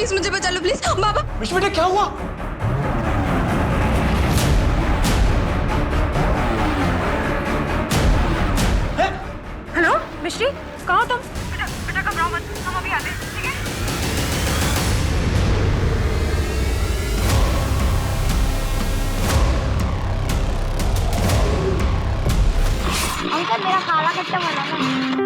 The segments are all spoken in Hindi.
प्लीज मुझे बचा लो प्लीज बाबा। मिष्टी बेटा क्या हुआ? हेलो मिष्टी, कहाँ हो तुम? बेटा घबराओ मत, हम अभी आते हैं, ठीक है? अंकल मेरा काला खट्टा बनाना।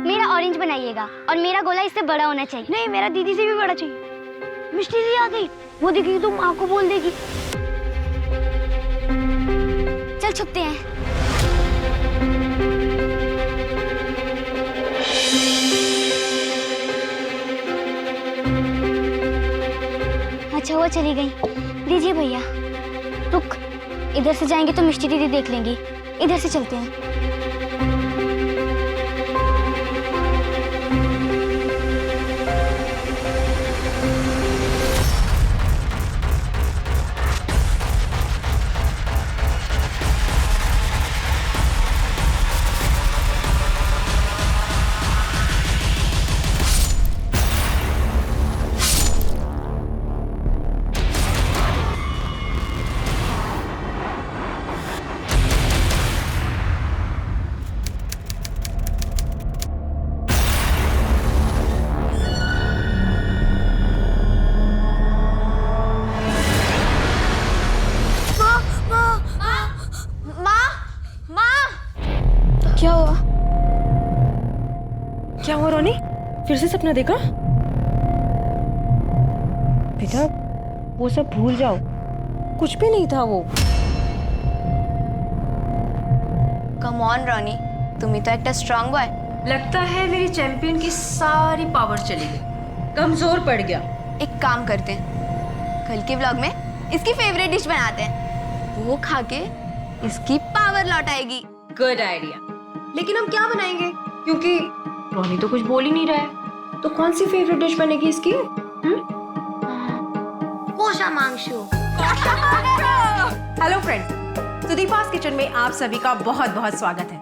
मेरा ऑरेंज बनाइएगा और मेरा गोला इससे बड़ा होना चाहिए। नहीं, मेरा दीदी से भी बड़ा चाहिए। मिष्टी दी आ गई, वो दिखेगी तो माँ को बोल देगी। चल छुपते हैं। अच्छा वो चली गई। दीजिए भैया। रुक, इधर से जाएंगे तो मिष्टी दीदी देख लेंगी, इधर से चलते हैं। क्या हुआ? क्या हुआ रोनी? फिर से सपना देखा? बेटा वो सब भूल जाओ, कुछ भी नहीं था वो। कम ऑन रोनी, तुम ही तो एक स्ट्रांग बॉय। लगता है मेरी चैंपियन की सारी पावर चली गई, कमजोर पड़ गया। एक काम करते हैं, कल के व्लॉग में इसकी फेवरेट डिश बनाते हैं, वो खा के इसकी पावर लौट आएगी। Good idea. लेकिन हम क्या बनाएंगे? क्योंकि रोनी तो कुछ बोल ही नहीं रहा है, तो कौन सी फेवरेट डिश बनेगी इसकी? कोशा मांगशु। हेलो फ्रेंड्स, सुदीपा's किचन में आप सभी का बहुत बहुत स्वागत है।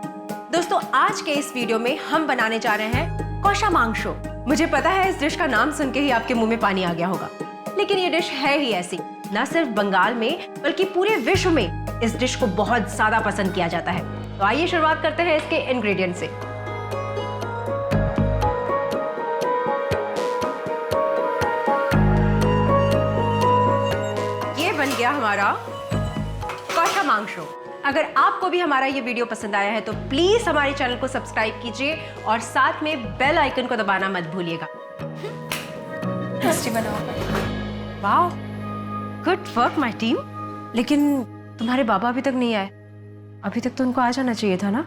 दोस्तों आज के इस वीडियो में हम बनाने जा रहे हैं कोशा मांगशु। मुझे पता है इस डिश का नाम सुन के ही आपके मुंह में पानी आ गया होगा, लेकिन ये डिश है ही ऐसी। न सिर्फ बंगाल में बल्कि पूरे विश्व में इस डिश को बहुत ज्यादा पसंद किया जाता है। तो आइए शुरुआत करते हैं इसके इंग्रेडिएंट से। ये बन गया हमारा कोशा मांगशु। अगर आपको भी हमारा ये वीडियो पसंद आया है तो प्लीज हमारे चैनल को सब्सक्राइब कीजिए और साथ में बेल आइकन को दबाना मत भूलिएगा। टेस्टी बनाओ। वाह, गुड वर्क माय टीम। लेकिन तुम्हारे बाबा अभी तक नहीं आए, अभी तक तो उनको आ जाना चाहिए था ना?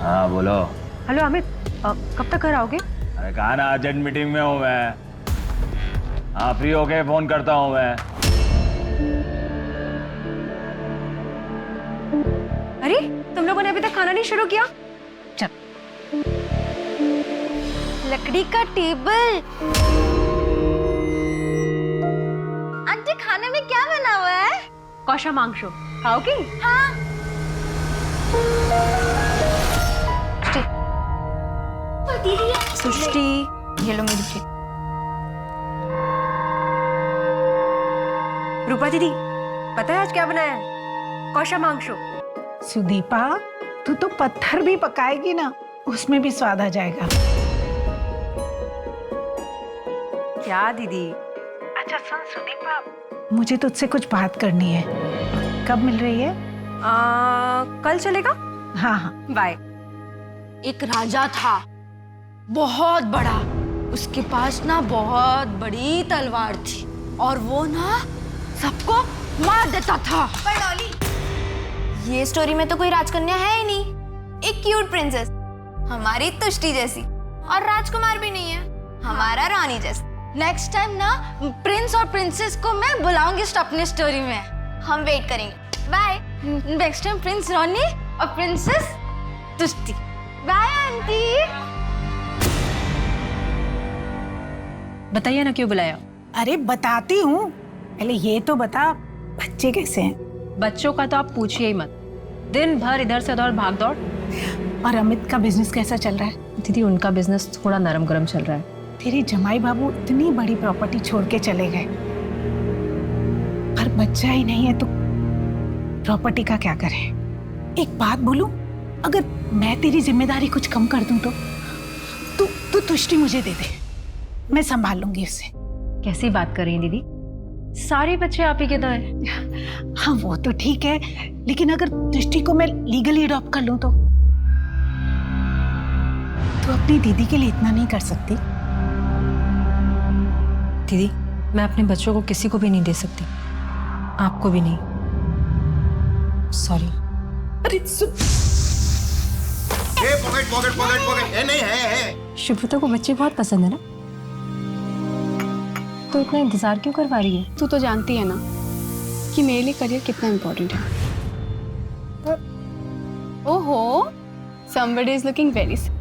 हाँ बोलो। हेलो अमित, कब तक घर आओगे? अरे कहा ना अर्जेंट मीटिंग में हूँ मैं। हाँ फ्री होके फोन करता हूँ मैं। अरे तुम लोगों ने अभी तक खाना नहीं शुरू किया? चल। लकड़ी का टेबल। आंटी खाने में क्या बना हुआ है? कोशा मांगशु खाओगी? हाँ। दीदी सृष्टि, ये लो मेरी प्लेट। रूपा दीदी, पता है आज क्या बनाया है? कोशा मांगशु। सुदीपा, तू तो पत्थर भी पकाएगी ना, उसमें भी स्वाद आ जाएगा। क्या दीदी? अच्छा सुन सुदीपा, मुझे तुझसे कुछ बात करनी है। कब मिल रही है? कल चलेगा? हाँ हाँ। बाय। एक राजा था, बहुत बड़ा। उसके पास ना बहुत बड़ी तलवार थी और वो ना सबको मार देता था। पर डॉली, ये स्टोरी में तो कोई राजकन्या है ही नहीं। एक क्यूट प्रिंसेस, हमारी तुष्टि जैसी, और राजकुमार भी नहीं है, हमारा रानी जैसा। नेक्स्ट टाइम ना प्रिंस और प्रिंसेस को मैं बुलाऊंगी अपनी स्टोरी में। हम वेट करेंगे। बाय। नेक्स्ट टाइम प्रिंस रानी और प्रिंसेस तुष्टि। Bye aunty. बताइए ना क्यों बुलाया? अरे बताती हूँ, पहले ये तो बता बच्चे कैसे हैं? बच्चों का तो आप पूछिए ही मत, दिन भर इधर से उधर भाग दौड़। और अमित का बिजनेस कैसा चल रहा है? दीदी उनका बिजनेस थोड़ा नरम गरम चल रहा है। तेरे जमाई बाबू इतनी बड़ी प्रॉपर्टी छोड़ के चले गए, पर बच्चा ही नहीं है तो प्रॉपर्टी का क्या करें? एक बात बोलूं, अगर मैं तेरी जिम्मेदारी कुछ कम कर दूं तो तू तुष्टि मुझे दे दे, मैं संभाल लूंगी उसे। कैसी बात कर रही हैं दीदी, सारे बच्चे आप ही के तो हैं। हाँ वो तो ठीक है, लेकिन अगर तुष्टि को मैं लीगली अडॉप्ट कर लूं तो तू अपनी दीदी के लिए इतना नहीं कर सकती? दीदी मैं अपने बच्चों को किसी को भी नहीं दे सकती, आपको भी नहीं। सॉरी। अरे सुन, ये पॉकेट है नहीं है। शुभ्रता को बच्चे बहुत पसंद है ना, तो इतना इंतजार क्यों करवा रही है? तू तो जानती है ना कि मेरे लिए करियर कितना इम्पोर्टेंट है। ओहो, somebody is looking very sad.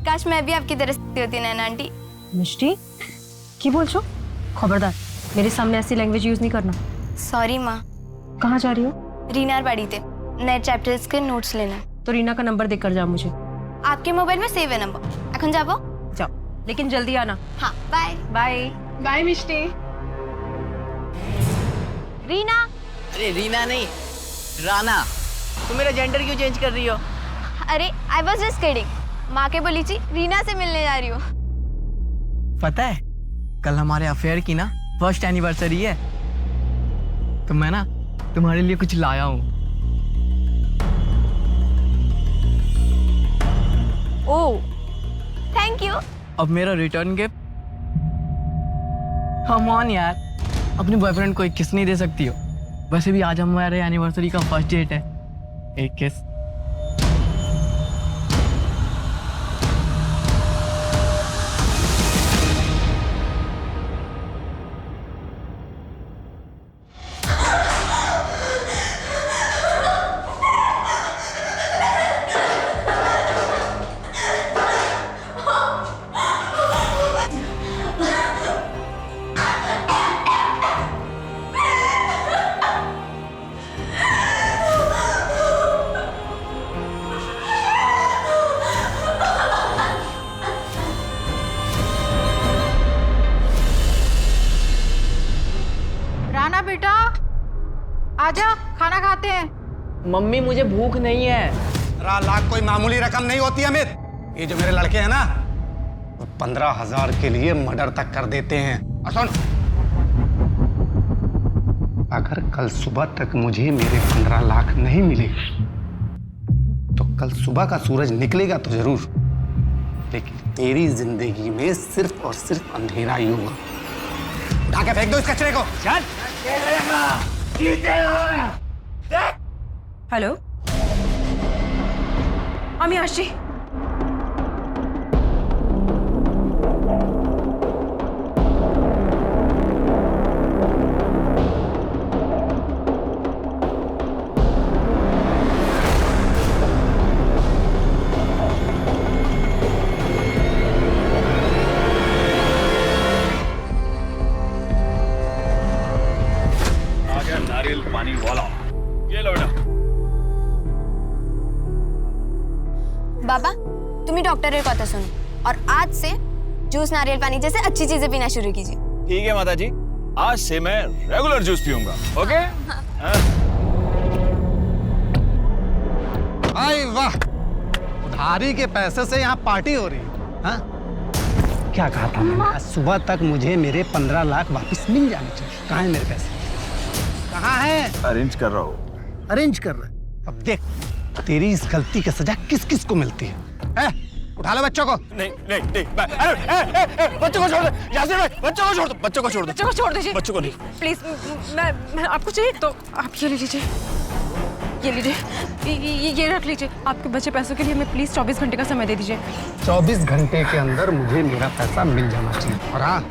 काश मैं भी आपकी तरह से होती नैना आंटी। मिष्टी की बोल छो? खबरदार मेरे सामने ऐसी लैंग्वेज यूज नहीं करना। सॉरी माँ। कहाँ जा रही हो? रीनार बाड़ी थे, नए चैप्टर्स के नोट्स लेना। तो रीना का नंबर देकर जा मुझे। आपके मोबाइल में सेव है नंबर, এখন যাবো? जाओ, लेकिन जल्दी आना। हाँ, बाय। बाय। बाय मिष्टी। रीना। अरे रीना नहीं, राना। तुम मेरा जेंडर क्यों चेंज कर रही हो? अरे आई वॉज जस्ट किडिंग, माँ के बोली थी रीना से मिलने जा रही हो। पता है कल हमारे अफेयर की ना फर्स्ट एनिवर्सरी है, तो मैं ना तुम्हारे लिए कुछ लाया हूँ। ओह, थैंक यू। अब मेरा रिटर्न गिफ्ट। कम ऑन यार, अपने बॉयफ्रेंड को एक किस नहीं दे सकती हो? वैसे भी आज हमारे एनिवर्सरी का फर्स्ट डेट है, एक किस। राना बेटा आजा, खाना खाते हैं। मम्मी मुझे भूख नहीं है। 15 लाख कोई मामूली रकम नहीं होती अमित। ये जो मेरे लड़के हैं ना, वो 15,000 के लिए मर्डर तक कर देते हैं। और सुन, अगर कल सुबह तक मुझे मेरे 15 लाख नहीं मिले तो कल सुबह का सूरज निकलेगा तो जरूर, लेकिन तेरी जिंदगी में सिर्फ और सिर्फ अंधेरा ही होगा। उठा के फेंक दो इस कचरे को। चल। हेलो अमियाश जी, नारियल पानी वाला, ये लो बेटा। बाबा तुम्ही डॉक्टर কথা सुनो और आज से जूस नारियल पानी जैसे अच्छी चीजें पीना शुरू कीजिए। ठीक है माता जी, आज से मैं रेगुलर जूस पीऊंगा। ओके? आई वाह, उधारी के पैसे से यहाँ पार्टी हो रही है। हाँ? क्या कहा था मैंने? आज सुबह तक मुझे मेरे 15 लाख वापस मिल जाने चाहिए। कहाँ है मेरे पैसे? कहाँ है? अरेंज कर रहा हूँ। अरेंज कर रहे हैं। अब देख तेरी इस गलती की सजा किस किस को मिलती है? उठा लो बच्चों को। नहीं नहीं नहीं, अरे बच्चों को छोड़ दो यासिर भाई, बच्चों को छोड़ दो, बच्चों को छोड़ दो, बच्चों को छोड़ दीजिए। बच्चों को नहीं। प्लीज, मैं आपको चाहिए तो आप ये ले लीजिए, ये लीजिए, ये रख लीजिए। आपके बचे पैसों के लिए हमें प्लीज 24 घंटे का समय दे दीजिए। 24 घंटे के अंदर मुझे मेरा पैसा मिल जाना चाहिए। और हाँ,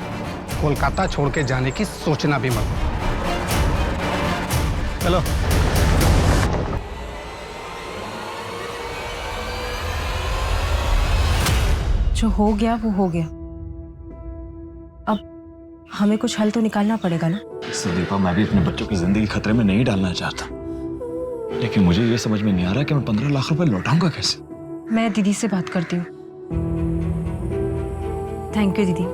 कोलकाता छोड़ के जाने की सोचना भी मत। चलो। जो हो गया वो हो गया, अब हमें कुछ हल तो निकालना पड़ेगा ना। संदीपा, मैं भी अपने बच्चों की जिंदगी खतरे में नहीं डालना चाहता। लेकिन मुझे ये समझ में नहीं आ रहा कि मैं 15 लाख रुपए लौटाऊंगा कैसे। मैं दीदी से बात करती हूँ। थैंक यू दीदी,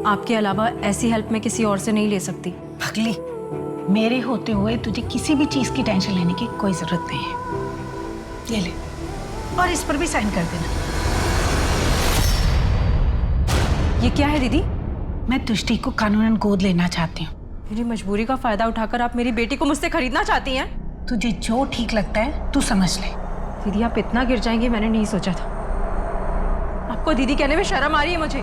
आपके अलावा ऐसी हेल्प मैं किसी और से नहीं ले सकती। पगली, मेरे होते हुए तुझे किसी भी चीज की टेंशन लेने की कोई जरूरत नहीं है। ये ले, और इस पर भी साइन कर देना। ये क्या है दीदी? मैं तुष्टि को कानूनन गोद लेना चाहती हूँ। मेरी मजबूरी का फायदा उठाकर आप मेरी बेटी को मुझसे खरीदना चाहती हैं? तुझे जो ठीक लगता है तू समझ ले। दीदी आप इतना गिर जाएंगे मैंने नहीं सोचा था। आपको दीदी कहने में शर्म आ रही है मुझे।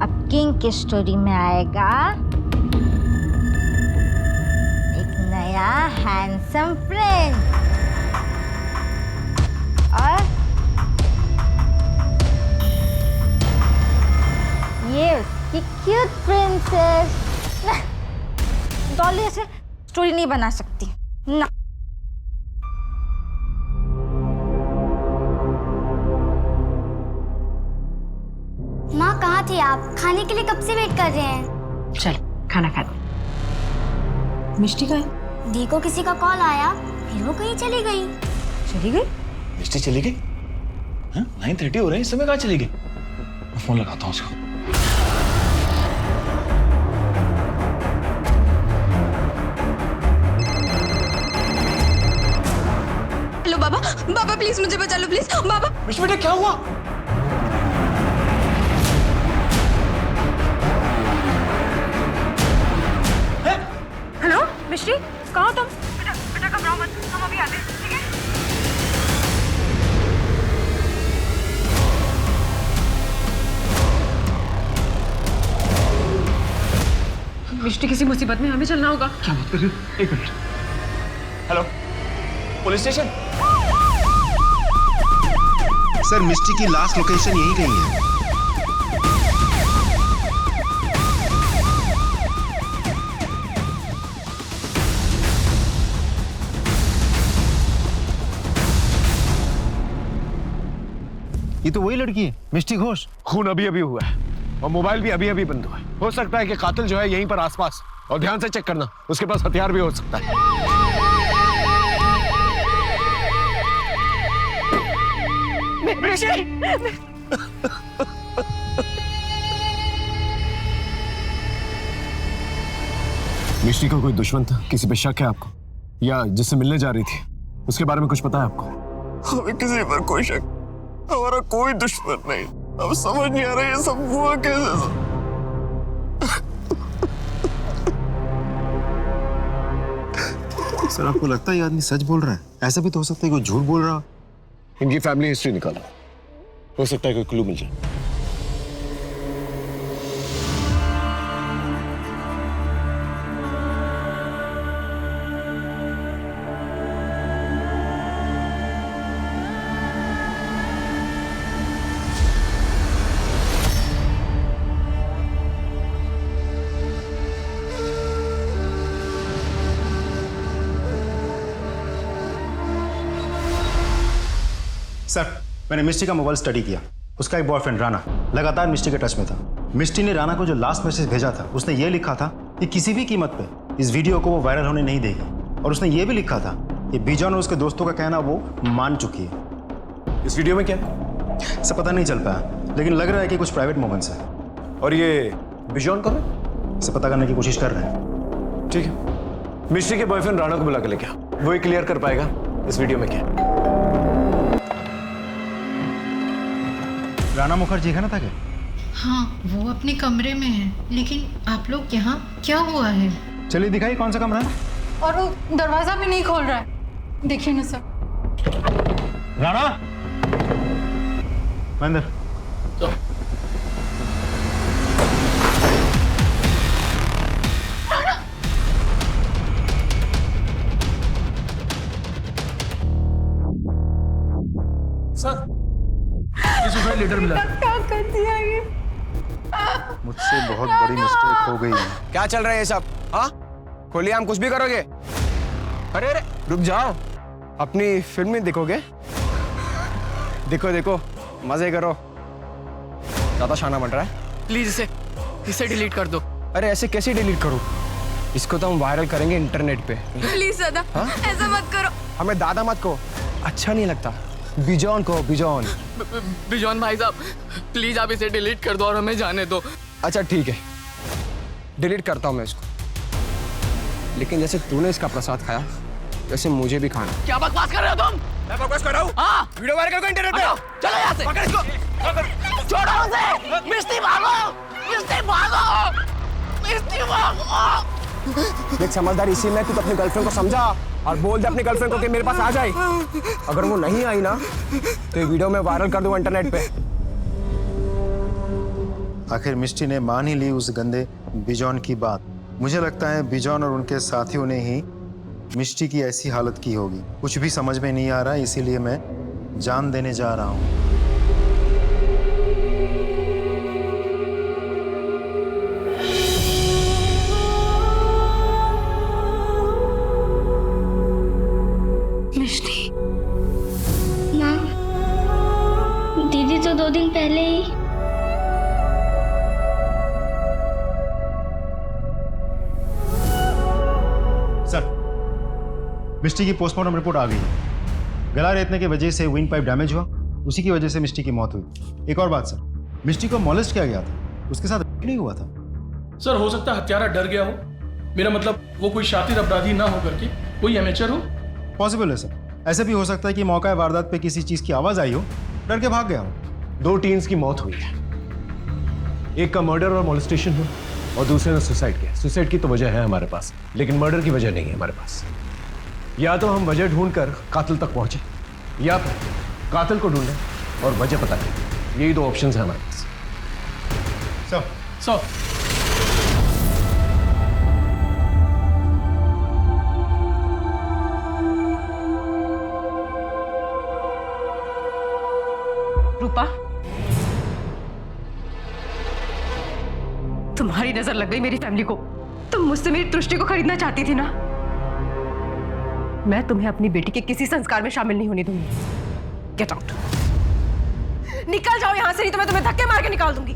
अब किंग की स्टोरी में आएगा एक नया हैंडसम फ्रेंड और ये उसकी क्यूट प्रिंसेस। डॉली ऐसे स्टोरी नहीं बना सकती ना। माँ कहाँ थी आप? खाने के लिए कब से वेट कर रहे हैं। चल खाना खा दे। मिष्टी का दी को किसी का कॉल आया, फिर वो कहीं चली गई। चली गई? मिष्टी चली गई? 9:30 हो रहे हैं, इस समय कहाँ चली गई? मैं फोन लगाता हूँ उसको। हेलो बाबा, बाबा प्लीज मुझे बचा लो प्लीज बाबा। मिष्टी बेटा क्या हुआ? हेलो मिष्टी, कहाँ हो तुम? बेटा घबराओ मत, हम अभी आते हैं, ठीक है? मिष्टी किसी मुसीबत में, हमें चलना होगा। क्या बात कर रही हो? एक minute. Hello, police station? Sir Mishti की लास्ट लोकेशन यही कहीं है। ये तो वही लड़की है, मिष्टी घोष। खून अभी अभी हुआ है और मोबाइल भी अभी अभी बंद हुआ है। हो सकता है कि कातिल जो है यहीं पर आसपास, और ध्यान से चेक करना, उसके पास हथियार भी हो सकता है। मिष्टी का कोई दुश्मन था? किसी पे शक है आपको? या जिससे मिलने जा रही थी उसके बारे में कुछ पता है आपको? हमें किसी पर कोई शक, हमारा कोई दुश्मन नहीं। अब समझ नहीं आ रहा ये सब हुआ कैसे। सर आपको लगता है ये आदमी सच बोल रहा है? ऐसा भी तो हो सकता है कोई झूठ बोल रहा। इनकी फैमिली हिस्ट्री निकालो, हो सकता है कोई क्लू मिल जाए। सर मैंने मिष्टी का मोबाइल स्टडी किया। उसका एक बॉयफ्रेंड राणा लगातार मिष्टी के टच में था। मिष्टी ने राणा को जो लास्ट मैसेज भेजा था उसने ये लिखा था कि किसी भी कीमत पे इस वीडियो को वो वायरल होने नहीं देगी, और उसने ये भी लिखा था कि बिजॉन और उसके दोस्तों का कहना वो मान चुकी है। इस वीडियो में क्या? सब पता नहीं चल पाया, लेकिन लग रहा है कि कुछ प्राइवेट मोमेंट्स है। और ये बिजॉन कौन है? सब पता करने की कोशिश कर रहे हैं। ठीक है, मिष्टी के बॉयफ्रेंड राणा को बुला के लेके आओ, वो ही क्लियर कर पाएगा इस वीडियो में क्या है। राणा मुखर्जी है ना था क्या? हाँ, वो अपने कमरे में है, लेकिन आप लोग यहाँ क्या हुआ है? चलिए दिखाइए कौन सा कमरा है। और वो दरवाजा भी नहीं खोल रहा है, देखिए ना सर। राणा अंदर। सर लीडर मिला। क्या कर दिया ये? मुझसे बहुत बड़ी मिस्टेक हो गई है। क्या चल रहा है ये सब? हाँ, खोलिए, हम कुछ भी करोगे? अरे अरे रुक जाओ, अपनी फिल्म में देखोगे? देखो देखो, मजे करो। ज्यादा शाना बन रहा है। प्लीज इसे डिलीट कर दो। अरे ऐसे कैसे डिलीट करूं? इसको तो हम वायरल करेंगे इंटरनेट पे। प्लीज दादा, ऐसा मत करो। हमें दादा मत को, अच्छा नहीं लगता। बिजॉन को, बिजॉन। बिजॉन भाई साहब, प्लीज आप इसे डिलीट कर दो और हमें जाने दो। अच्छा ठीक है, डिलीट करता हूँ मैं इसको। लेकिन जैसे तूने इसका प्रसाद खाया, वैसे मुझे भी खाना। क्या बकवास कर रहे हो तुम? मैं बकवास कर रहा हूँ? हाँ। वीडियो वायरल करो इंटरनेट पे। चलो यहाँ से। पकड़ इसको। छोड़ो उसे। मिस्टी भागो, मिस्टी भागो, मिस्टी भागो। देख समझदार इसी में, तू तो अपनी गर्लफ्रेंड को समझा और बोल दे अपनी गर्लफ्रेंड को कि मेरे पास आ जाए। अगर वो नहीं आई ना तो ये वीडियो मैं वायरल कर दूंगा इंटरनेट पे। आखिर मिष्टी ने मान ही ली उस गंदे बिजॉन की बात। मुझे लगता है बिजॉन और उनके साथियों ने ही मिष्टी की ऐसी हालत की होगी। कुछ भी समझ में नहीं आ रहा, इसीलिए मैं जान देने जा रहा हूँ। मिष्टी, माँ, दीदी तो 2 दिन पहले ही। सर, मिष्टी की पोस्टमार्टम रिपोर्ट आ गई है। गला रेतने की वजह से विंड पाइप डैमेज हुआ, उसी की वजह से मिष्टी की मौत हुई। एक और बात सर, मिष्टी को मॉलेस्ट किया गया था, उसके साथ नहीं हुआ था। सर हो सकता है हत्यारा डर गया हो। मेरा मतलब वो कोई शातिर अपराधी ना हो करके कोई एमेचर हो। पॉसिबल है सर, ऐसे भी हो सकता है कि मौका वारदात पे किसी चीज की आवाज आई हो, डर के भाग गया हो। 2 टीन्स की मौत हुई है, एक का मर्डर और मोलेस्टेशन हुआ और दूसरे ने सुसाइड किया। सुसाइड की तो वजह है हमारे पास, लेकिन मर्डर की वजह नहीं है हमारे पास। या तो हम वजह ढूंढकर कातिल तक पहुंचे, या फिर कातिल को ढूंढें और वजह पता करें। यही 2 ऑप्शंस हैं हमारे पास। सर रूपा, तुम्हारी नजर लग गई मेरी फैमिली को। तुम मुझसे मेरी दृष्टि को खरीदना चाहती थी ना। मैं तुम्हें अपनी बेटी के किसी संस्कार में शामिल नहीं होने दूंगी। गेट आउट, निकल जाओ यहां से, नहीं तो मैं तुम्हें धक्के मार के निकाल दूंगी।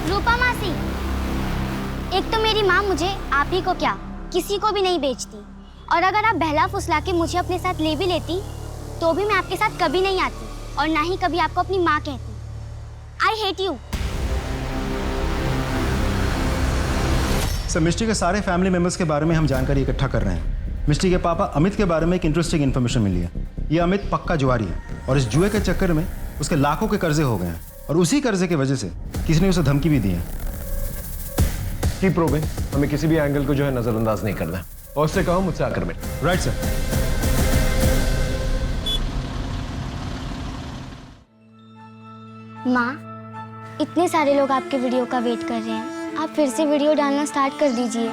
रूपा मासी, एक तो मेरी माँ मुझे आप ही को क्या किसी को भी नहीं बेचती, और अगर आप बहला फुसला के मुझे अपने साथ ले भी लेती तो भी मैं आपके साथ कभी नहीं आती और ना ही कभी आपको अपनी माँ कहती। I hate you. सर, मिष्टी के सारे फैमिली मेंबर्स के बारे में हम जानकारी इकट्ठा कर रहे हैं। मिष्टी के पापा अमित के बारे में एक इंटरेस्टिंग इन्फॉर्मेशन मिली है। ये अमित पक्का जुआरी है और इस जुए के चक्कर में उसके लाखों के कर्जे हो गए हैं, और उसी कर्जे की वजह से किसी ने उसे धमकी भी दी है। कीप प्रोबिंग, हमें किसी भी एंगल को जो है नजरअंदाज नहीं करना है। और उससे कहो मुझसे आकर मिल। Right sir. माँ, इतने सारे लोग आपके वीडियो का वेट कर रहे हैं, आप फिर से वीडियो डालना स्टार्ट कर दीजिए।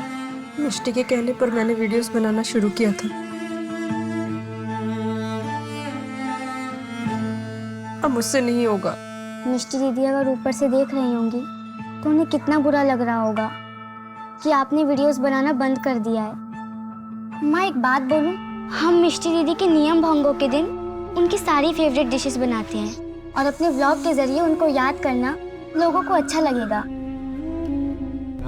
मिष्टी के कहने पर मैंने वीडियोस बनाना शुरू किया था। अब मुझसे नहीं होगा। मिष्टी दीदी अगर ऊपर से देख रही होंगी तो उन्हें कितना बुरा लग रहा होगा कि आपने वीडियोस बनाना बंद कर दिया है। माँ, एक बात बोलूं, हम मिष्टी दीदी के नियम भंगों के दिन उनकी सारी फेवरेट डिशेस बनाते हैं और अपने व्लॉग के जरिए उनको याद करना लोगों को अच्छा लगेगा।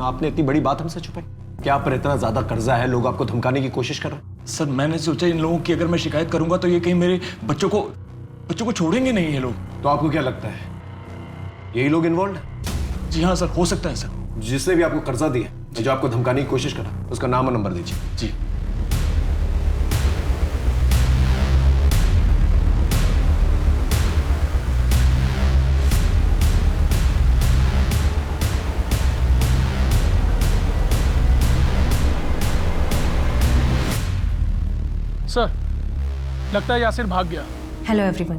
आपने इतनी बड़ी बात हमसे छुपाई? क्या आप पर इतना ज्यादा कर्जा है, लोग आपको धमकाने की कोशिश कर रहे हैं? सर मैंने सोचा इन लोगों की अगर मैं शिकायत करूंगा तो ये कहीं मेरे बच्चों को छोड़ेंगे नहीं ये लोग। तो आपको क्या लगता है यही लोग इन्वॉल्व है? जी हाँ सर, हो सकता है सर। जिसने भी आपको कर्जा दिया, जो आपको धमकाने की कोशिश करा, उसका नाम और नंबर दीजिए। जी। सर लगता है यासिर भाग गया। हेलो एवरीवन,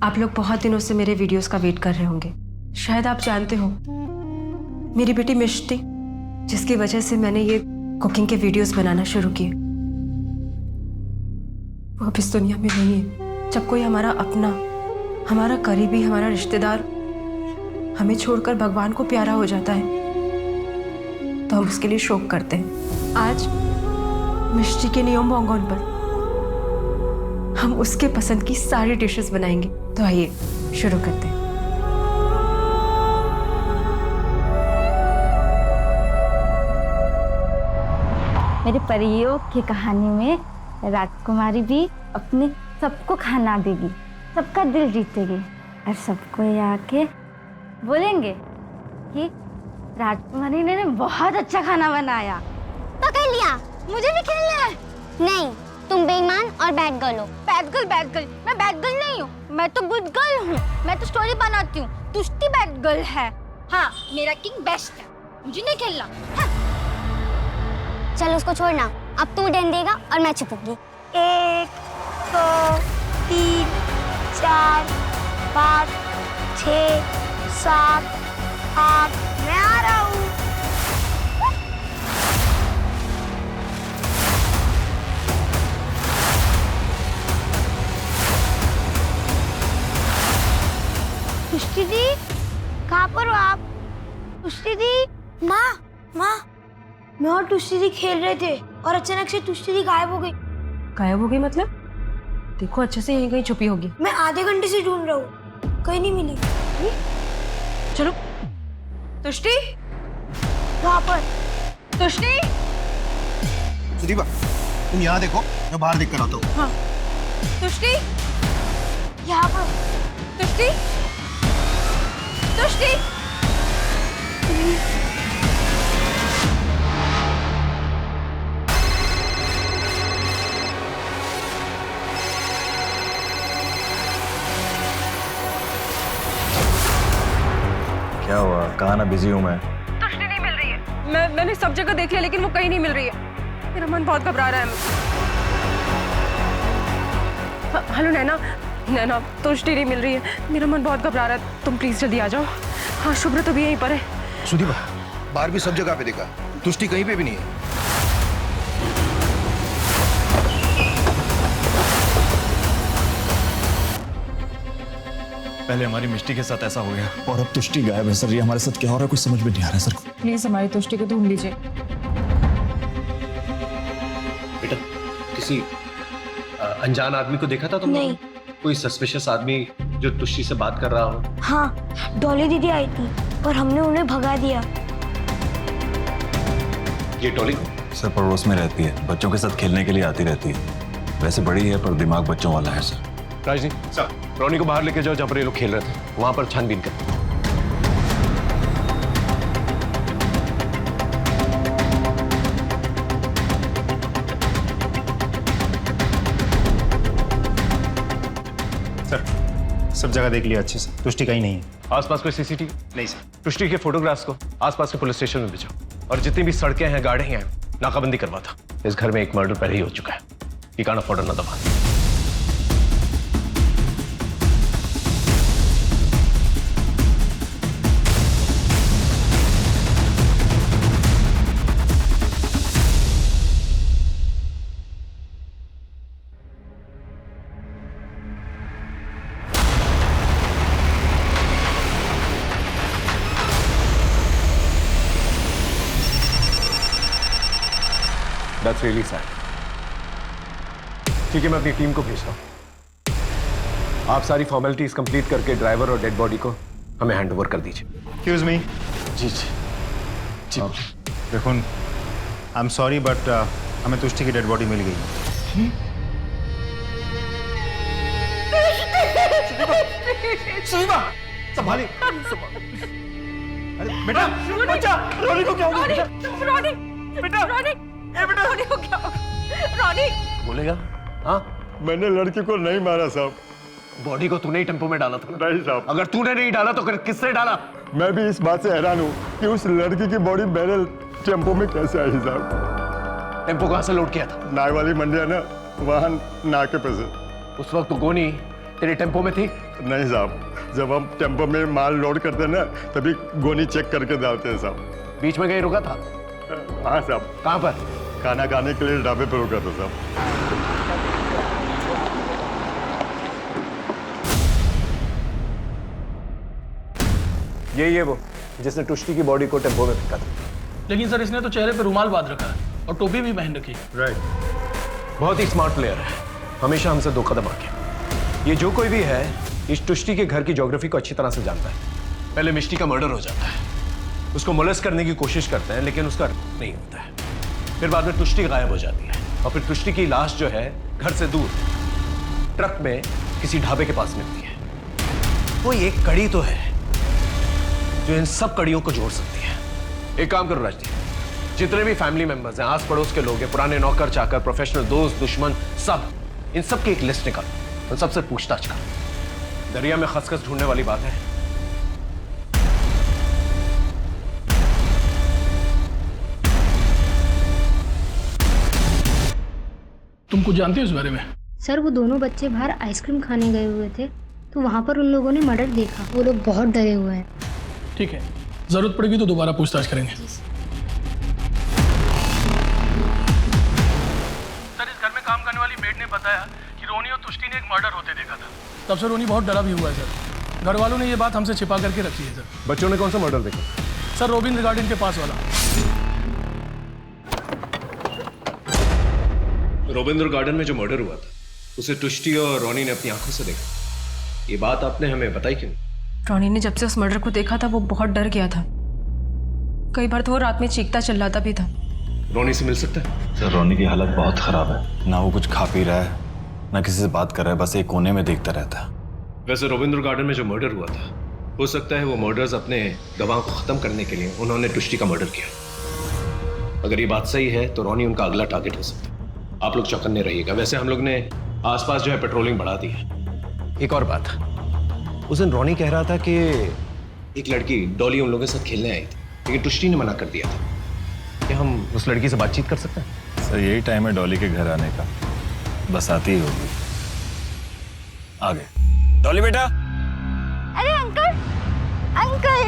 आप लोग बहुत दिनों से मेरे वीडियोस का वेट कर रहे होंगे। शायद आप जानते हो, मेरी बेटी मिष्टी, जिसकी वजह से मैंने ये कुकिंग के वीडियोस बनाना शुरू किए, वो अब इस दुनिया में नहीं है। जब कोई हमारा अपना, हमारा करीबी, हमारा रिश्तेदार हमें छोड़कर भगवान को प्यारा हो जाता है तो हम उसके लिए शोक करते हैं। आज मिष्टी के नियम बोंगोन पर हम उसके पसंद की सारी डिशेस बनाएंगे। तो आइए शुरू करते हैं। मेरे परियों की कहानी में राजकुमारी भी अपने सबको खाना देगी, सबका दिल जीतेगी और सबको ये आके बोलेंगे कि राजकुमारी ने बहुत अच्छा खाना बनाया। पकड़ लिया। मुझे भी खेलना है। नहीं, तुम बेईमान और बैड गर्ल हो। बैड गर्ल, मैं बैड गर्ल नहीं हूँ, मैं तो गुड गर्ल हूँ। मैं तो स्टोरी बनाती हूँ, तुष्टि बैड गर्ल है। हाँ, मेरा किंग बेस्ट है, मुझे नहीं खेलना। हाँ। चल उसको छोड़ना, अब तू डन देगा और मैं छुपूंगी। 1 2 3 4 5 6 7 8 मैं आ रहा हूँ। तुष्टि दी, कहाँ पर हो आप? तुष्टि दी, माँ, मैं और तुष्टि दी खेल रहे थे और अचानक से तुष्टि दी गायब हो गई। गायब हो गई मतलब? देखो अच्छे से यहीं कहीं छुपी होगी। मैं आधे घंटे से ढूंढ रहा हूँ, कहीं नहीं मिली। चलो। तुष्टि, वहाँ पर। तुष्टि। सुदीपा, तुम यहाँ देखो, मैं बाहर देख कर आता हूँ। हाँ। तुष्टि, यहाँ पर। तुष्टि, तुष्टि। क्या हुआ? कहाँ ना बिजी हूँ मैं। तुष्टि नहीं मिल रही है। मैंने सब जगह देख लिया लेकिन वो कहीं नहीं मिल रही है। मेरा मन बहुत घबरा रहा है। हेलो नैना, तुष्टि नहीं मिल रही है। मेरा मन बहुत घबरा रहा है, तुम प्लीज जल्दी आ जाओ। हाँ, शुभ्र तो भी यहीं पर है। सुदीपा, बाहर भी सब जगह पे देखा, तुष्टि कहीं पे भी नहीं है। पहले हमारी मिष्टी के साथ ऐसा हो गया और अब तुष्टि गायब है सर। ये हमारे साथ क्या हो रहा है कुछ समझ में नहीं आ रहा है सर। प्लीज हमारी तुष्टि को ढूंढ लीजिए। बेटा, किसी अनजान आदमी को देखा था तुमने? नहीं। कोई सस्पिशियस आदमी जो तुष्टि से बात कर रहा हो? हाँ, डॉली दीदी आई थी पर हमने उन्हें भगा दिया। ये डॉली सर पड़ोस में रहती है, बच्चों के साथ खेलने के लिए आती रहती है। वैसे बड़ी है पर दिमाग बच्चों वाला है सर। राजनी, सर रोनी को बाहर लेके जाओ जहाँ पर ये लोग खेल रहे थे, वहां पर छानबीन कर। सर, सब जगह देख लिया अच्छे से, तुष्टि कहीं नहीं है। आसपास कोई सीसीटीवी? नहीं सर। तुष्टि के फोटोग्राफ्स को आसपास के पुलिस स्टेशन में भेजो और जितनी भी सड़कें हैं, गाड़ियां हैं, नाकाबंदी करवा था। इस घर में एक मर्डर पहले ही हो चुका है। You can't afford another one. That's really sad. ठीक है, मैं अपनी टीम को भेजता हूँ। आप सारी फॉर्मेलिटीज कंप्लीट करके ड्राइवर और डेड बॉडी को हमें हैंड ओवर कर दीजिए। Excuse me. जी। देखो, आई एम सॉरी बट हमें तुष्टि की डेड बॉडी मिल गई। सुनीता, संभालिए। अरे बेटा, बच्चा, रोनी को क्या हो गया? रोनी, बेटा, रोनी, बेटा, रोनी को क्या हो गया? रोनी बोलेगा? हाँ, मैंने लड़की को नहीं मारा साहब। बॉडी को तूने ही टेंपो में डाला था? नहीं साहब। अगर तूने नहीं डाला तो किसने डाला? मैं भी इस बात से हैरान हूँ कि उस लड़की की बॉडी मेरे टेंपो में कैसे आई साहब। टेंपो कहाँ से लोड किया था? नाई वाली मंडी है ना, वहाँ नाके पे से। उस वक्त तो गोनी तेरे टेंपो में थी? नहीं साहब, जब हम टेंपो में माल लोड करते हैं ना तभी गोनी चेक करके डालते हैं साहब। बीच में कहीं रुका था? हाँ साहब। कहाँ पर? खाना खाने के लिए ढाबे पर रुका था साहब। यही है वो जिसने तुष्टि की बॉडी को टेंपो में फेंका था। लेकिन सर इसने तो चेहरे पे रुमाल बांध रखा है और टोपी भी पहन रखी। राइट, बहुत ही स्मार्ट प्लेयर है, हमेशा हमसे 2 कदम आगे। ये जो कोई भी है इस तुष्टि के घर की ज्योग्राफी को अच्छी तरह से जानता है। पहले मिष्टी का मर्डर हो जाता है, उसको मोलेस्ट करने की कोशिश करते हैं लेकिन उसका नहीं होता है। फिर बाद में तुष्टि गायब हो जाती है और फिर तुष्टि की लाश जो है घर से दूर ट्रक में किसी ढाबे के पास मिलती है। वो एक कड़ी तो है जो इन सब कड़ियों को जोड़ सकती है। एक काम करो राजदीप, जितने भी फैमिली मेंबर्स हैं, आस पड़ोस के लोग हैं, पुराने नौकर चाकर, प्रोफेशनल दोस्त दुश्मन, सब इन सब की एक लिस्ट निकाल और सबसे पूछताछ कर। दरिया में खसखस ढूंढने वाली बात है। तुम कुछ जानते हो इस बारे में? सर वो दोनों बच्चे बाहर आइसक्रीम खाने गए हुए थे तो वहाँ पर उन लोगों ने मर्डर देखा। वो लोग बहुत डरे हुए हैं। ठीक है, जरूरत पड़ेगी तो दोबारा पूछताछ करेंगे। सर, इस घर में काम करने वाली मेड ने बताया कि रोनी और तुष्टि ने एक मर्डर होते देखा था। तब से रोनी बहुत डरा भी हुआ है सर। घर वालों ने ये बात हमसे छिपा करके रखी है सर। बच्चों ने कौन सा मर्डर देखा? सर, रोबिन गार्डन के पास वाला। रोबिंद्र गार्डन में जो मर्डर हुआ था उसे तुष्टि और रोनी ने अपनी आंखों से देखा। ये बात आपने हमें बताई क्यों? रोनी ने जब से उस मर्डर को देखा था वो बहुत डर गया था। कई बार तो वो रात में चीखता चिल्लाता भी था। रोनी से मिल सकता है? सर, रोनी की हालत बहुत खराब है, ना वो कुछ खा पी रहा है ना किसी से बात कर रहा है, बस एक कोने में देखता रहता है। वैसे रोबिंद्र गार्डन में जो मर्डर हुआ था हो सकता है वो मर्डर्स अपने गवाह को खत्म करने के लिए उन्होंने तुष्टि का मर्डर किया। अगर ये बात सही है तो रोनी उनका अगला टारगेट हो सकता है। आप लोग चौकन्ने रहिएगा। वैसे हम लोग ने आसपास जो है पेट्रोलिंग बढ़ा दी है। एक और बात, उस दिन रोनी कह रहा था कि एक लड़की डॉली उन लोगों के साथ खेलने आई थी लेकिन तुष्टि ने मना कर दिया था। क्या हम उस लड़की से बातचीत कर सकते हैं? सर, यही टाइम है डॉली के घर आने का, बस आती ही होगी। आ गए। डॉली बेटा। अरे अंकल, अंकल,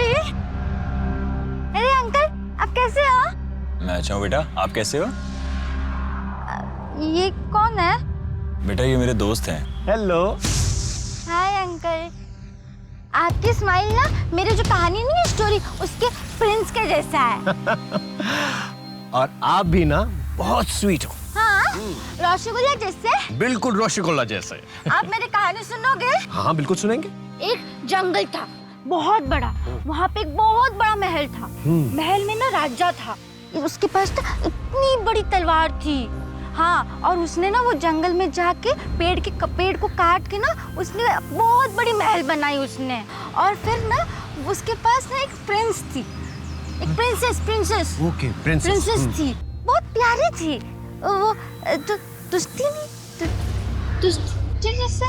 अरे अंकल, आप कैसे हो? मैं अच्छा हूँ बेटा, आप कैसे हो? ये कौन है? बेटा ये मेरे दोस्त हैं। हेलो। Hi uncle. आपकी स्माइल ना मेरी जो कहानी नहीं है स्टोरी उसके प्रिंस के जैसा है। और आप भी ना बहुत स्वीट हो। हाँ, रसगुल्ला जैसे। बिल्कुल रसगुल्ला जैसे। आप मेरी कहानी सुनोगे? हाँ बिल्कुल सुनेंगे। एक जंगल था बहुत बड़ा, वहाँ पे एक बहुत बड़ा महल था। महल में ना राजा था, उसके पास ना इतनी बड़ी तलवार थी। हाँ, और उसने ना वो जंगल में जाके पेड़ को काट के ना उसने बहुत बड़ी महल बनाई उसने। और फिर ना उसके पास ना एक प्रिंस थी, एक प्रिंसेस। ओके, प्रिंसेस थी, बहुत प्यारी थी वो। तुष्टि जैसे।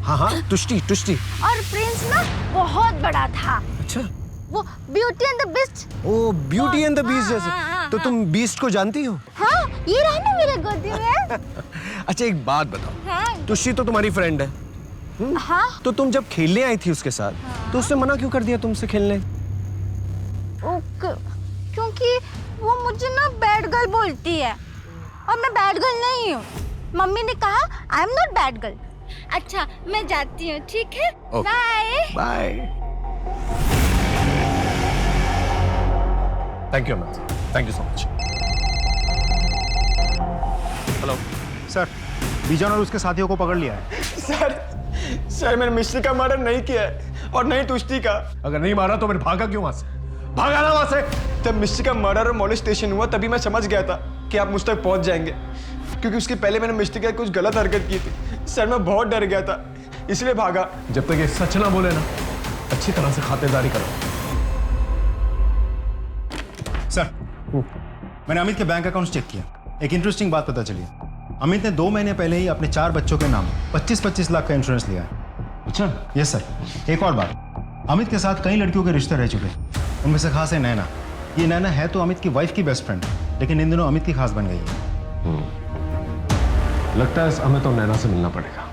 हाँ, तुष्टि। और प्रिंस ना बहुत बड़ा था। अच्छा, वो ब्यूटी एंड द बीस्ट। ओ, ब्यूटी एंड द बीस्ट जैसे। तो तुम बीस्ट को जानती हो? हाँ, ये रहा ना मेरे गोदी में। अच्छा एक बात बताओ। हाँ। तुष्टि तो तुम्हारी फ्रेंड है। हाँ। तो तुम जब खेलने आई थी उसके साथ तो उसने मना क्यों कर दिया तुमसे खेलने? क्योंकि वो मुझे ना बैड गर्ल बोलती है और मैं बैड गर्ल नहीं हूँ। मम्मी ने कहा I am not bad girl. अच्छा, मैं जाती हूँ, ठीक है? Bye bye. Thank you Amit, thank you so much. Hello sir, Bijan और उसके साथियों को पकड़ लिया है। सर मैंने मिस्टी का मर्डर नहीं किया है और नहीं तुष्टि का। अगर नहीं मारा तो फिर भागा क्यों वहां से? भागा ना वहां से। जब मिस्टी का मर्डर और मोलेस्टेशन हुआ तभी मैं समझ गया था कि आप मुझ तक पहुंच जाएंगे, क्योंकि उसके पहले मैंने मिस्टी के कुछ गलत हरकत की थी। सर मैं बहुत डर गया था इसलिए भागा। जब तक ये सच ना बोले ना अच्छी तरह से खातिरदारी करो। सर, मैंने अमित के बैंक अकाउंट चेक किया। एक इंटरेस्टिंग बात पता चली। अमित ने 2 महीने पहले ही अपने 4 बच्चों के नाम 25-25 लाख का इंश्योरेंस लिया है। अच्छा? Yes sir. एक और बात, अमित के साथ कई लड़कियों के रिश्ते रह चुके हैं। उनमें से खास है नैना। ये नैना है तो अमित की वाइफ की बेस्ट फ्रेंड, लेकिन इन दिनों अमित की खास बन गई है। लगता है हमें तो नैना से मिलना पड़ेगा।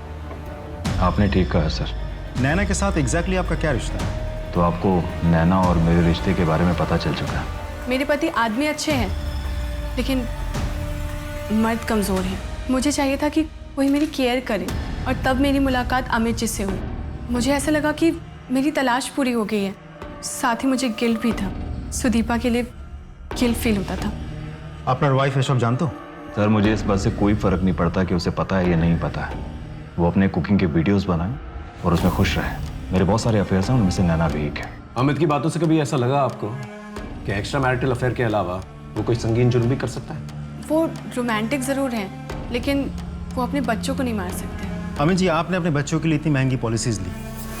आपने ठीक कहा सर। नैना के साथ एग्जैक्टली आपका क्या रिश्ता है? तो आपको नैना और मेरे रिश्ते के बारे में पता चल चुका है। मेरे पति आदमी अच्छे हैं लेकिन मर्द कमज़ोर है। मुझे चाहिए था कि कोई मेरी केयर करे और तब मेरी मुलाकात अमित जी से हुई। मुझे ऐसा लगा कि मेरी तलाश पूरी हो गई है। साथ ही मुझे गिल्ट भी था। सुदीपा के लिए गिल्ट फील होता था। আপনার ওয়াইফ এসব জানতো? सर मुझे इस बात से कोई फर्क नहीं पड़ता कि उसे पता है या नहीं पता है। वो अपने कुकिंग के वीडियोस बनाए और उसमें खुश रहे। मेरे बहुत सारे अफेयर्स हैं, उनमें से नैना भी एक है। अमित की बातों से कभी ऐसा लगा आपको कि एक्स्ट्रा मैरिटल अफेयर के अलावा वो कोई संगीन जुर्म भी कर सकता है? वो रोमांटिक ज़रूर हैं, लेकिन वो अपने बच्चों को नहीं मार सकते। अमित जी, आपने अपने बच्चों के लिए इतनी महंगी पॉलिसीज ली,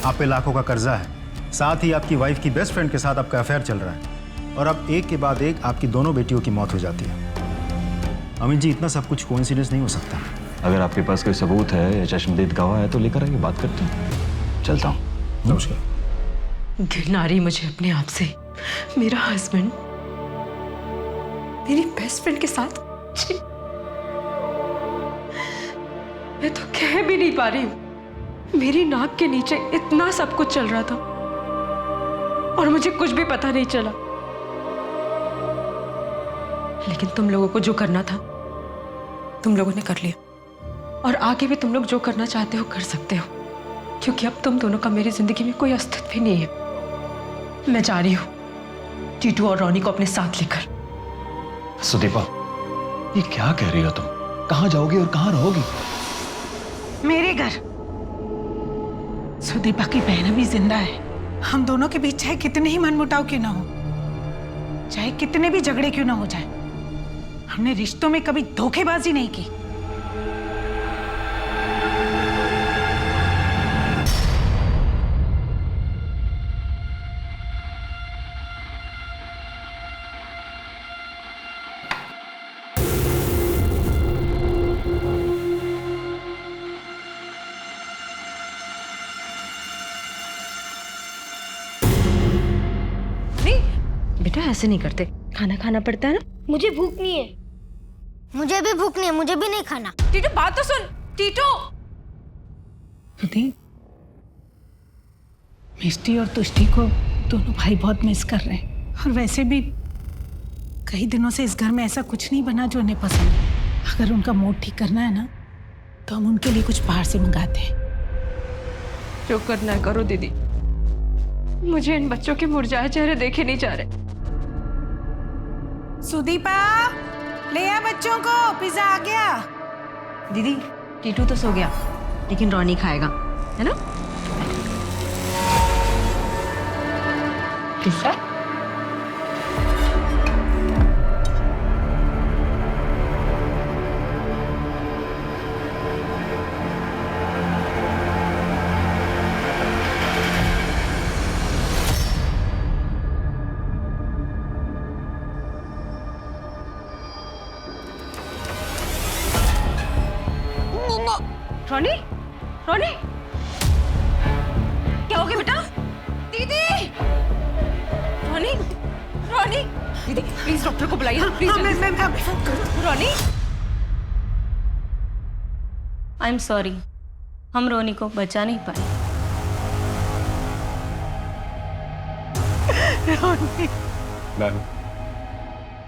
आप पे लाखों का कर्जा है, साथ ही आपकी वाइफ की बेस्ट फ्रेंड के साथ आपका अफेयर चल रहा है, और अब एक के बाद एक आपकी दोनों बेटियों की मौत हो जाती है। अमित जी, इतना सब कुछ कोइंसिडेंस नहीं हो सकता। अगर आपके पास कोई सबूत है या चश्मदीद गवाह है तो लेकर आइए, बात करते हैं। चलता हूँ। नमस्कार। घृणा रही मुझे अपने आप से। मेरा हस्बैंड मेरी बेस्ट फ्रेंड के साथ, मैं तो कह भी नहीं पा रही हूँ। मेरी नाक के नीचे इतना सब कुछ चल रहा था और मुझे कुछ भी पता नहीं चला। लेकिन तुम लोगों को जो करना था तुम लोगों ने कर लिया, और आगे भी तुम लोग जो करना चाहते हो कर सकते हो, क्योंकि अब तुम दोनों का मेरी जिंदगी में कोई अस्तित्व ही नहीं है। मैं जा रही हूँ टीटू और रोनी को अपने साथ लेकर। सुदीपा, ये क्या कह रही हो तुम? कहाँ जाओगी और कहाँ रहोगी? मेरे घर। सुदीपा की बहन भी जिंदा है। हम दोनों के बीच चाहे कितने ही मनमुटाव क्यों ना हो, चाहे कितने भी झगड़े क्यों ना हो जाए, हमने रिश्तों में कभी धोखेबाजी नहीं की। बेटा ऐसे नहीं करते, खाना खाना पड़ता है ना। मुझे भूख नहीं है। मुझे भी भूख नहीं है, मुझे भी नहीं खाना। टीटू बात तो सुन। टीटू, मिष्टी और तुष्टी को दोनों भाई बहुत मिस कर रहे हैं, और वैसे भी कई दिनों से इस घर में ऐसा कुछ नहीं बना जो उन्हें पसंद है। अगर उनका मूड ठीक करना है ना तो हम उनके लिए कुछ बाहर से मंगाते हैं। जो करना है करो दीदी, मुझे इन बच्चों के मुरझाए चेहरे देखे नहीं जा रहे। सुदीपा, ले आ बच्चों को, पिज्जा आ गया। दीदी, टीटू तो सो गया, लेकिन रोनी खाएगा, है ना? पिज्जा? रोनी, रोनी, क्या हो गया बेटा? दीदी, रोनी, रोनी, दीदी प्लीज डॉक्टर को बुलाइए, please. Ronnie, I am sorry, हम रोनी को बचा नहीं पाए।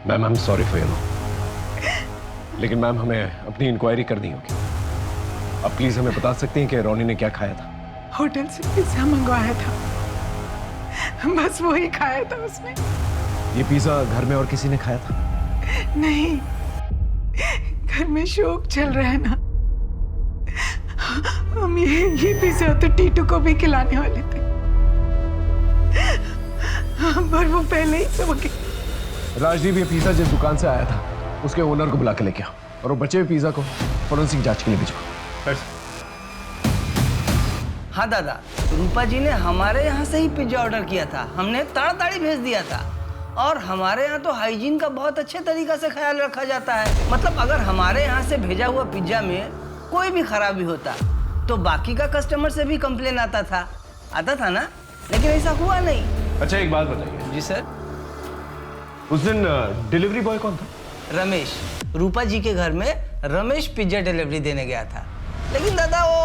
Ma'am I am sorry for you, लेकिन मैम हमें अपनी इंक्वायरी करनी होगी। अब प्लीज हमें बता सकती हैं कि रोनी ने क्या खाया था? होटल से पिज्जा मंगवाया था, बस वही खाया था उसने। ये पिज्जा घर में और किसी ने खाया था? नहीं, घर में शोक चल रहा है ना, हम ये पिज्जा तो टीटू को भी खिलाने वाले थे, पर वो पहले ही सो गई। राजदीप, ये पिज्जा जिस दुकान से आया था उसके ओनर को बुला के लेके आओ, और वो बचे हुए पिज्जा को फोरेंसिक जांच के लिए भिजवाओ। हाँ दादा, रूपा जी ने हमारे यहाँ से ही पिज्जा ऑर्डर किया था, हमने ताड़ाताड़ी भेज दिया था, और हमारे यहाँ तो हाइजीन का बहुत अच्छे तरीका से ख्याल रखा जाता है। मतलब अगर हमारे यहाँ से भेजा हुआ पिज्जा में कोई भी खराबी होता तो बाकी का कस्टमर से भी कंप्लेन आता था ना, लेकिन ऐसा हुआ नहीं। अच्छा एक बात बताइए। जी सर। उस दिन डिलीवरी बॉय कौन था? रमेश, रूपा जी के घर में रमेश पिज्जा डिलीवरी देने गया था, लेकिन दादा वो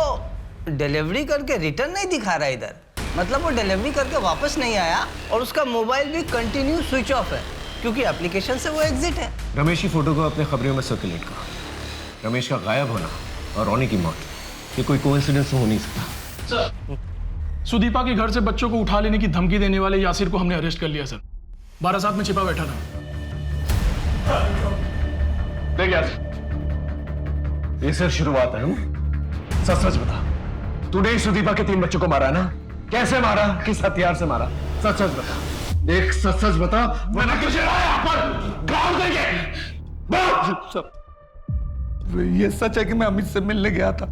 डिलीवरी करके रिटर्न नहीं दिखा रहा इधर। मतलब वो डिलीवरी करके वापस नहीं आया, और उसका मोबाइल भी कंटिन्यू स्विच ऑफ है, क्योंकि एप्लीकेशन से वो एग्जिट है। रमेश की फोटो को अपने खबरों में सर्कुलेट करो। रमेश का गायब होना और रोनी की मौत, ये कोई कोइंसिडेंस हो नहीं सकता। सर, सुदीपा के घर से बच्चों को उठा लेने की धमकी देने वाले यासिर को हमने अरेस्ट कर लिया सर। 12 साथ में छिपा बैठा था। देख यार, ये सिर्फ शुरुआत है। सच सच बता, तूने ही सुदीपा के 3 बच्चों को मारा है ना? कैसे मारा, किस हथियार से मारा? सच सच बता, देख सच सच बता, मैंने तुझे यहाँ पर गाड़ देंगे। ये सच है कि मैं अमित से मिलने गया था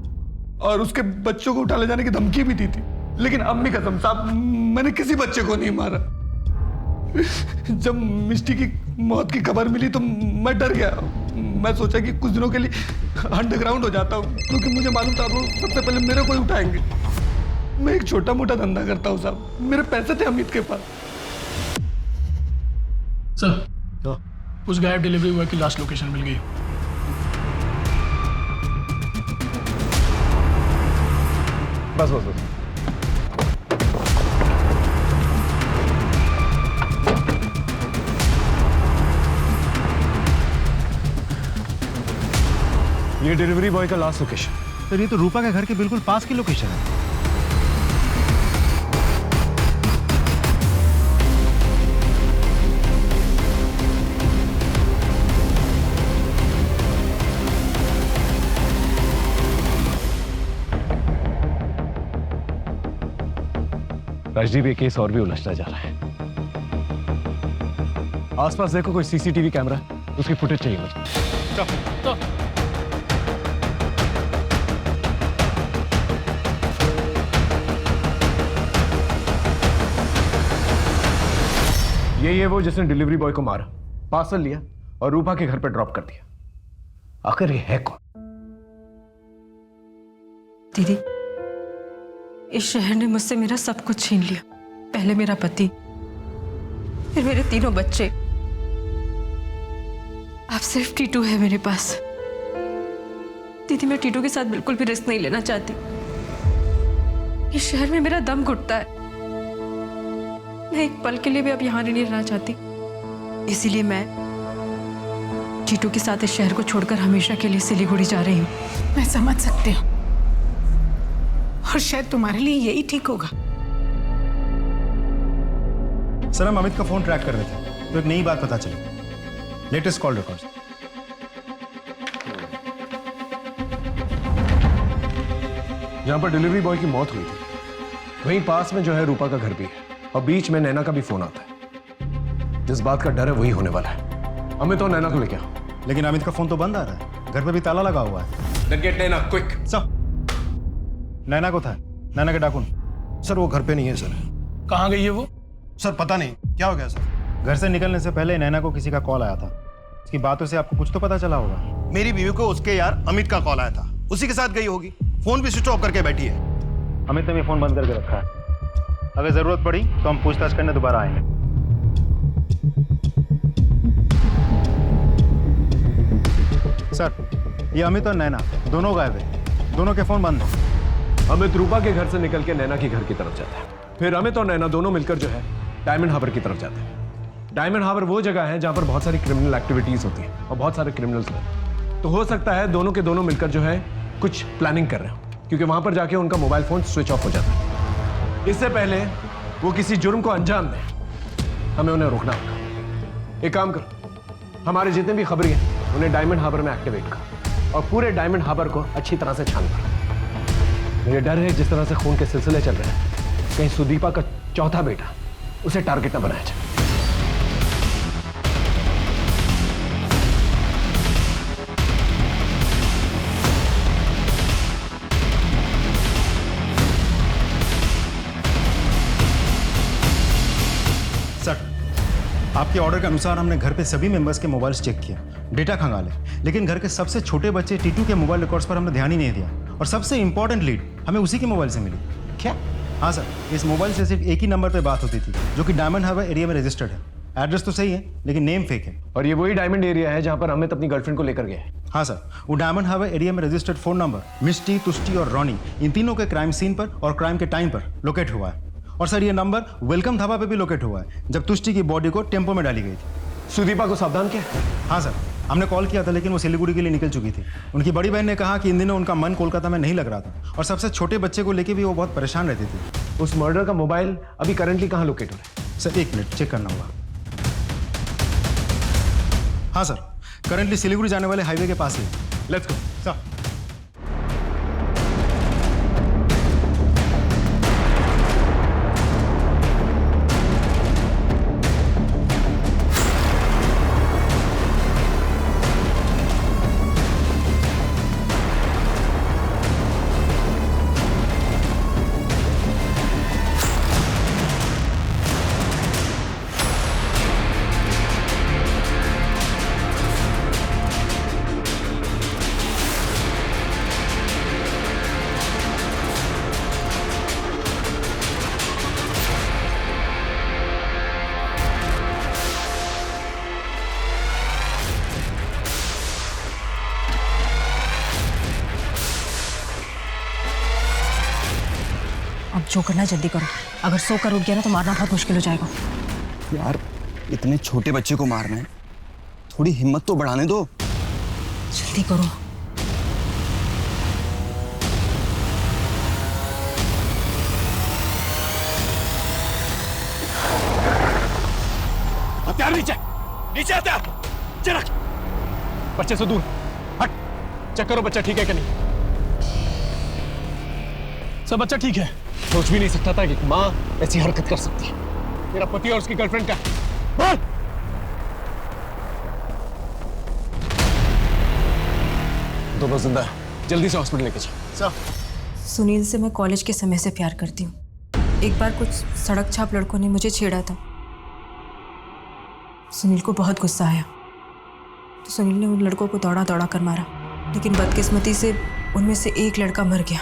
और उसके बच्चों को उठा ले जाने की धमकी भी दी थी, लेकिन अम्मी कसम साहब मैंने किसी बच्चे को नहीं मारा। जब मिष्टी की मौत की खबर मिली तो मैं डर गया। मैं सोचा कि कुछ दिनों के लिए अंडरग्राउंड हो जाता हूँ, क्योंकि मुझे मालूम था वो सबसे पहले मेरे को ही उठाएंगे। मैं एक छोटा मोटा धंधा करता हूँ साहब, मेरे पैसे थे अमित के पास। सर, उस गायब डिलीवरी बॉय की लास्ट लोकेशन मिल गई। बस बस बस। ये डिलीवरी बॉय का लास्ट लोकेशन। सर ये तो रूपा के घर के बिल्कुल पास की लोकेशन है। राजदीप, ये केस और भी उलझता जा रहा है। आसपास देखो कोई सीसीटीवी कैमरा, उसकी फुटेज चाहिए मुझे। यही है वो जिसने डिलीवरी बॉय को मारा, पार्सल लिया और रूपा के घर पर ड्रॉप कर दिया। आखिर ये है कौन? दीदी, इस शहर ने मुझसे मेरा सब कुछ छीन लिया। पहले मेरा पति, फिर मेरे 3 बच्चे, अब सिर्फ टीटू है मेरे पास। दीदी, मैं टीटू के साथ बिल्कुल भी रिस्क नहीं लेना चाहती। इस शहर में मेरा दम घुटता है। मैं एक पल के लिए भी अब यहाँ नहीं रहना चाहती। इसीलिए मैं टीटू के साथ इस शहर को छोड़कर हमेशा के लिए सिलीगुड़ी जा रही हूँ। मैं समझ सकती हूँ, और शायद तुम्हारे लिए यही ठीक होगा। सर, हम अमित का फोन ट्रैक कर रहे थे तो एक नई बात पता चली। Latest call records. जहां पर डिलीवरी बॉय की मौत हुई थी, वहीं पास में जो है रूपा का घर भी है, और बीच में नैना का भी फोन आता है। जिस बात का डर है वही होने वाला है। अमित और नैना को लेके आओ। लेकिन अमित का फोन तो बंद आ रहा है, घर पे भी ताला लगा हुआ है। Then get नैना, quick. सर, नैना को था, नैना के डाकुन। सर वो घर पे नहीं है सर। कहाँ गई है वो? सर पता नहीं क्या हो गया सर। घर से निकलने से पहले नैना को किसी का कॉल आया था। इसकी बातों से आपको कुछ तो पता चला होगा। मेरी बीवी को उसके यार अमित का कॉल आया था, उसी के साथ गई होगी। फोन भी स्विच ऑफ करके बैठी है। अमित ने भी फोन बंद करके रखा है। अगर जरूरत पड़ी तो हम पूछताछ करने दोबारा आएंगे। सर, ये अमित और नैना दोनों गायब है, दोनों के फोन बंद है। अमित रूपा के घर से निकल के नैना के घर की तरफ जाता है, फिर अमित और नैना दोनों मिलकर जो है डायमंड हार्बर की तरफ जाते हैं। डायमंड हार्बर वो जगह है जहां पर बहुत सारी क्रिमिनल एक्टिविटीज होती है और बहुत सारे क्रिमिनल्स हैं। तो हो सकता है दोनों के दोनों मिलकर जो है कुछ प्लानिंग कर रहे हो, क्योंकि वहां पर जाके उनका मोबाइल फोन स्विच ऑफ हो जाता है। इससे पहले वो किसी जुर्म को अंजाम दें, हमें उन्हें रोकना होगा। एक काम करो, हमारे जितने भी खबरी हैं उन्हें डायमंड हार्बर में एक्टिवेट करो और पूरे डायमंड हार्बर को अच्छी तरह से छान करो। मुझे डर है जिस तरह से खून के सिलसिले चल रहे हैं, कहीं सुदीपा का चौथा बेटा उसे टारगेट न बनाया जाए। सर, आपके ऑर्डर के अनुसार हमने घर पे सभी मेंबर्स के मोबाइल्स चेक किया, डेटा खंगाले, लेकिन घर के सबसे छोटे बच्चे टीटू के मोबाइल रिकॉर्ड्स पर हमने ध्यान ही नहीं दिया। और सबसे इंपॉर्टेंट लीड हमें उसी के मोबाइल से मिली। क्या? हाँ सर, इस मोबाइल से सिर्फ एक ही नंबर पे बात होती थी, जो कि डायमंड हार्बर एरिया में रजिस्टर्ड है। एड्रेस तो सही है, लेकिन नेम फेक है। और ये वही डायमंड एरिया है जहां पर अमित अपनी गर्लफ्रेंड को लेकर गए हैं। हाँ सर, वो डायमंड हार्बर एरिया में रजिस्टर्ड फोन नंबर मिष्टी, तुष्टी और रॉनी, इन तीनों के क्राइम सीन पर और क्राइम के टाइम पर लोकेट हुआ है। और सर, ये नंबर वेलकम धाबा पे भी लोकेट हुआ है, जब तुष्टी की बॉडी को टेम्पो में डाली गई थी। सुदीपा को सावधान किया? हाँ सर, हमने कॉल किया था, लेकिन वो सिलीगुड़ी के लिए निकल चुकी थी। उनकी बड़ी बहन ने कहा कि इन दिनों उनका मन कोलकाता में नहीं लग रहा था, और सबसे छोटे बच्चे को लेकर भी वो बहुत परेशान रहती थी। उस मर्डर का मोबाइल अभी करंटली कहाँ लोकेट हो रहा है? सर 1 मिनट चेक करना होगा। हाँ सर, करंटली सिलीगुड़ी जाने वाले हाईवे के पास है। Let's go sir. अब जो करना जल्दी करो, अगर 100 कर उठ गया ना तो मारना बहुत मुश्किल हो जाएगा। यार इतने छोटे बच्चे को मारना है, थोड़ी हिम्मत तो बढ़ाने दो। जल्दी करो। हथियार नीचे, नीचे हथियार, चल बच्चे से दूर हट। चेक करो बच्चा ठीक है कि नहीं। सब बच्चा ठीक है। सोच भी नहीं सकता था कि माँ ऐसी हरकत कर सकती है। मेरा पति और उसकी गर्लफ्रेंड का बोल। तो बस जिंदा है, जल्दी से हॉस्पिटल लेके जाओ। सुनील से मैं कॉलेज के समय से प्यार करती हूँ। एक बार कुछ सड़क छाप लड़कों ने मुझे छेड़ा था। सुनील को बहुत गुस्सा आया तो सुनील ने उन लड़कों को दौड़ा दौड़ा कर मारा, लेकिन बदकिस्मती से उनमें से एक लड़का मर गया,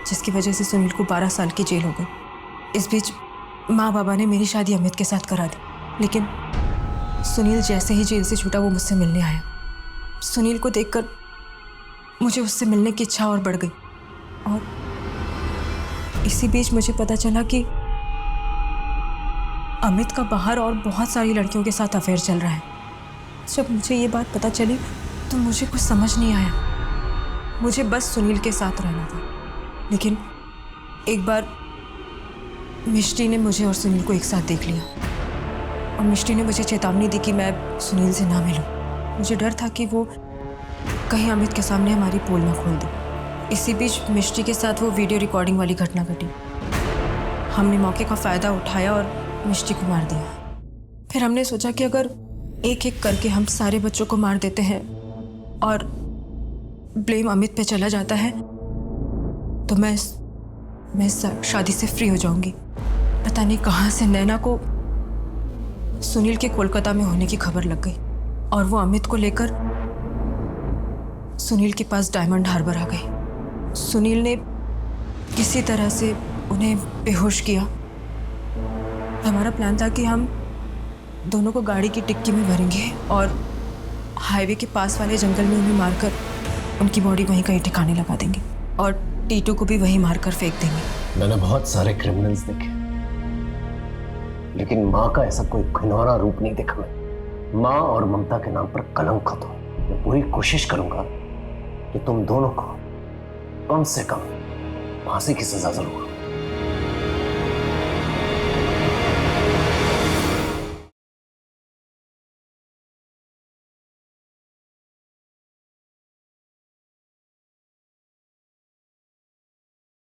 जिसकी वजह से सुनील को 12 साल की जेल हो गई। इस बीच माँ बाबा ने मेरी शादी अमित के साथ करा दी, लेकिन सुनील जैसे ही जेल से छूटा वो मुझसे मिलने आया। सुनील को देखकर मुझे उससे मिलने की इच्छा और बढ़ गई, और इसी बीच मुझे पता चला कि अमित का बाहर और बहुत सारी लड़कियों के साथ अफेयर चल रहा है। जब मुझे ये बात पता चली तो मुझे कुछ समझ नहीं आया। मुझे बस सुनील के साथ रहना था, लेकिन एक बार मिष्टी ने मुझे और सुनील को एक साथ देख लिया, और मिष्टी ने मुझे चेतावनी दी कि मैं सुनील से ना मिलूं। मुझे डर था कि वो कहीं अमित के सामने हमारी पोल ना खोल दे। इसी बीच मिष्टी के साथ वो वीडियो रिकॉर्डिंग वाली घटना घटी। हमने मौके का फ़ायदा उठाया और मिष्टी को मार दिया। फिर हमने सोचा कि अगर एक एक करके हम सारे बच्चों को मार देते हैं और ब्लेम अमित पे चला जाता है तो मैं शादी से फ्री हो जाऊंगी। पता नहीं कहाँ से नैना को सुनील के कोलकाता में होने की खबर लग गई, और वो अमित को लेकर सुनील के पास डायमंड हार्बर आ गई। सुनील ने किसी तरह से उन्हें बेहोश किया। हमारा प्लान था कि हम दोनों को गाड़ी की डिक्की में भरेंगे और हाईवे के पास वाले जंगल में उन्हें मारकर उनकी बॉडी वहीं कहीं ठिकाने लगा देंगे, और टीटू को भी वहीं मारकर फेंक देंगे। मैंने बहुत सारे क्रिमिनल्स देखे, लेकिन माँ का ऐसा कोई घिनौना रूप नहीं देखा मैं। माँ और ममता के नाम पर कलंक खत्म। मैं पूरी कोशिश करूंगा कि तुम दोनों को कम से कम फांसी की सजा जरूर।